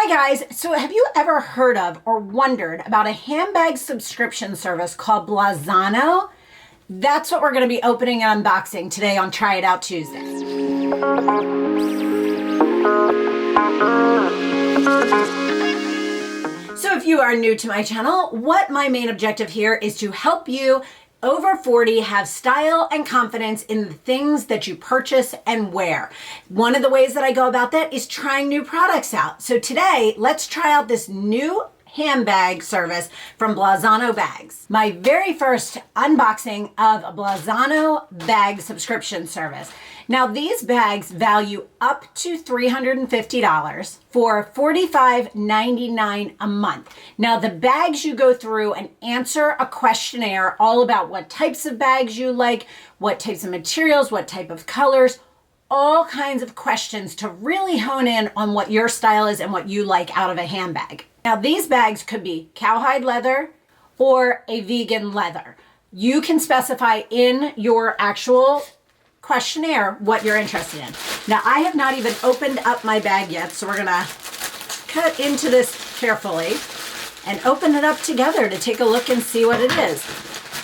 Hi guys, so have you ever heard of or wondered about a handbag subscription service called Bolzano? That's what we're going to be opening and unboxing today on Try It Out Tuesday. So if you are new to my channel, what my main objective here is to help you over 40 have style and confidence in the things that you purchase and wear. One of the ways that I go about that is trying new products out. So today, let's try out this new handbag service from Bolzano Bags. My very first unboxing of a Bolzano bag subscription service. Now these bags value up to $350 for $45.99 a month. Now the bags, you go through and answer a questionnaire all about what types of bags you like, what types of materials, what type of colors, all kinds of questions to really hone in on what your style is and what you like out of a handbag. Now these bags could be cowhide leather or a vegan leather. You can specify in your actual questionnaire what you're interested in. Now I have not even opened up my bag yet, so we're gonna cut into this carefully and open it up together to take a look and see what it is.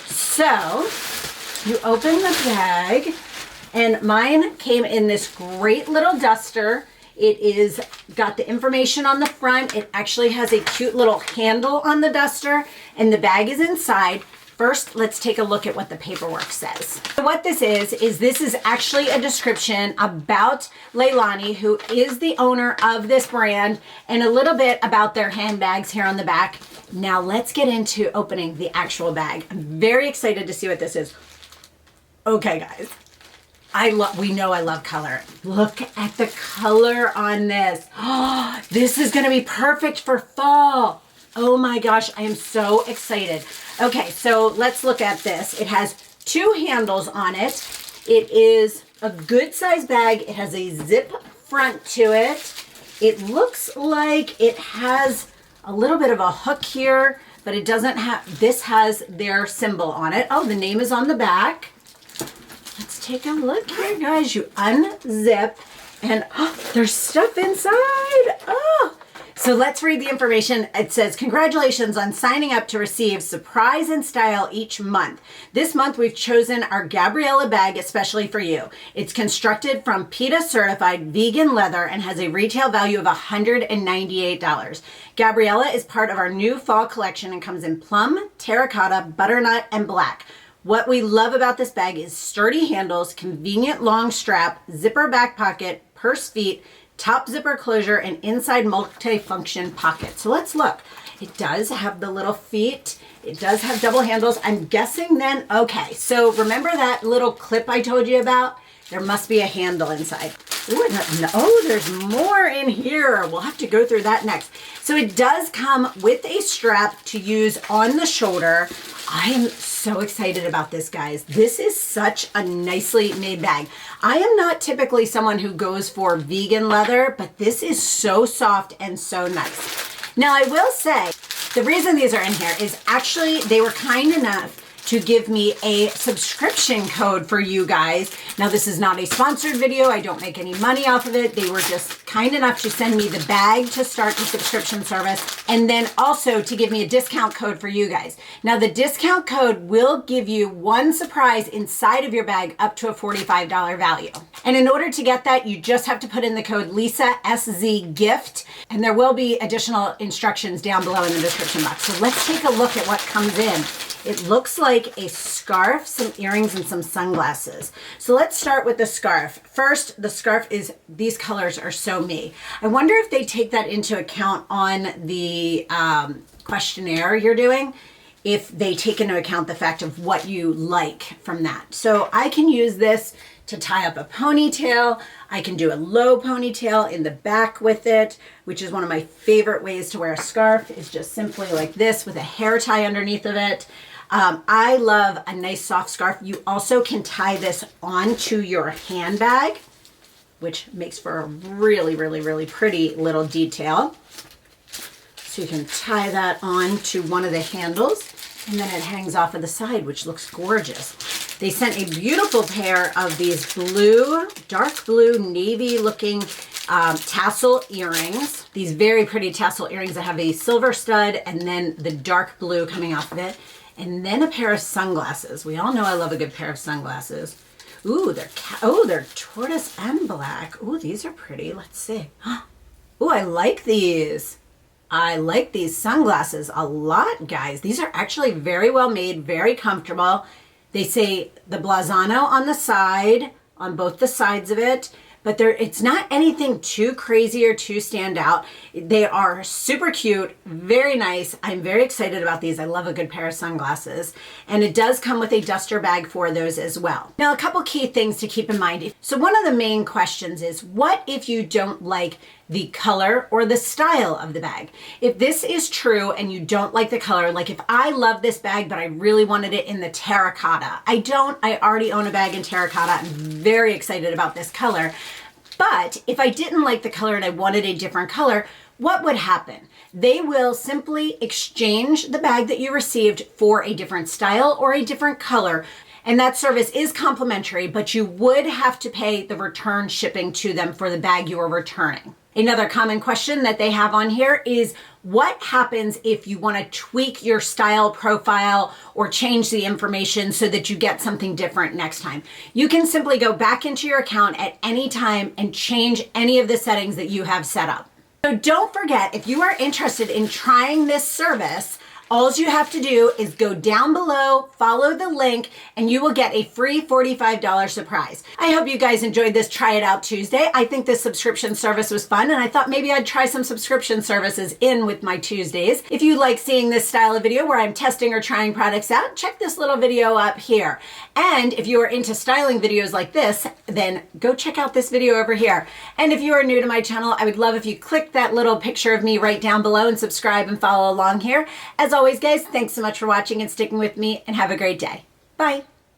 So you open the bag, and mine came in this great little duster. It is got the information on the front. It actually has a cute little handle on the duster, and the bag is inside. First, let's take a look at what the paperwork says. So what this is actually a description about Leilani, who is the owner of this brand, and a little bit about their handbags here on the back. Now let's get into opening the actual bag. I'm very excited to see what this is. Okay, guys. We know I love color. Look at the color on this. Oh, this is gonna be perfect for fall. Oh my gosh, I am so excited. Okay, so let's look at this. It has two handles on it. It is a good size bag. It has a zip front to it. It looks like it has a little bit of a hook here, but it doesn't have, this has their symbol on it. Oh, the name is on the back. Let's take a look here, guys. You unzip and there's stuff inside. Oh, so let's read the information. It says, congratulations on signing up to receive surprise and style each month. This month, we've chosen our Gabriella bag especially for you. It's constructed from PETA certified vegan leather and has a retail value of $198. Gabriella is part of our new fall collection and comes in plum, terracotta, butternut, and black. What we love about this bag is sturdy handles, convenient long strap, zipper back pocket, purse feet, top zipper closure, and inside multifunction pocket. So let's look. It does have the little feet. It does have double handles. I'm guessing then, okay, so remember that little clip I told you about? There must be a handle inside. Ooh, no, there's more in here. We'll have to go through that next. So it does come with a strap to use on the shoulder. I am so excited about this, guys. This is such a nicely made bag. I am not typically someone who goes for vegan leather, but this is so soft and so nice. Now, I will say, the reason these are in here is actually they were kind enough to give me a subscription code for you guys. Now, this is not a sponsored video. I don't make any money off of it. They were just kind enough to send me the bag to start the subscription service, and then also to give me a discount code for you guys. Now, the discount code will give you one surprise inside of your bag up to a $45 value. And in order to get that, you just have to put in the code LISASZGIFT, and there will be additional instructions down below in the description box. So let's take a look at what comes in. It looks like a scarf, some earrings, and some sunglasses. So let's start with the scarf. First, the scarf is, these colors are so me. I wonder if they take that into account on the questionnaire you're doing, if they take into account the fact of what you like from that. So I can use this to tie up a ponytail. I can do a low ponytail in the back with it, which is one of my favorite ways to wear a scarf, is just simply like this with a hair tie underneath of it. I love a nice soft scarf. You also can tie this onto your handbag, which makes for a really, really, really pretty little detail. So you can tie that on to one of the handles, and then it hangs off of the side, which looks gorgeous. They sent a beautiful pair of these blue, dark blue, navy looking tassel earrings, these very pretty tassel earrings that have a silver stud and then the dark blue coming off of it. And then a pair of sunglasses. We all know I love a good pair of sunglasses. Ooh, they're tortoise and black. Ooh, these are pretty. Let's see. Ooh, I like these. I like these sunglasses a lot, guys. These are actually very well made, very comfortable. They say the Bolzano on the side, on both the sides of it, but it's not anything too crazy or too stand out. They are super cute, very nice. I'm very excited about these. I love a good pair of sunglasses. And it does come with a duster bag for those as well. Now, a couple key things to keep in mind. So one of the main questions is, what if you don't like the color or the style of the bag? If this is true and you don't like the color, like if I love this bag, but I really wanted it in the terracotta. I already own a bag in terracotta. I'm very excited about this color. But if I didn't like the color and I wanted a different color, what would happen? They will simply exchange the bag that you received for a different style or a different color. And that service is complimentary, but you would have to pay the return shipping to them for the bag you are returning. Another common question that they have on here is, what happens if you want to tweak your style profile or change the information so that you get something different next time? You can simply go back into your account at any time and change any of the settings that you have set up. So don't forget, if you are interested in trying this service, all you have to do is go down below, follow the link, and you will get a free $45 surprise. I hope you guys enjoyed this Try It Out Tuesday. I think this subscription service was fun, and I thought maybe I'd try some subscription services in with my Tuesdays. If you like seeing this style of video where I'm testing or trying products out, check this little video up here. And if you are into styling videos like this, then go check out this video over here. And if you are new to my channel, I would love if you click that little picture of me right down below and subscribe and follow along here. As always, guys, thanks so much for watching and sticking with me, and have a great day. Bye.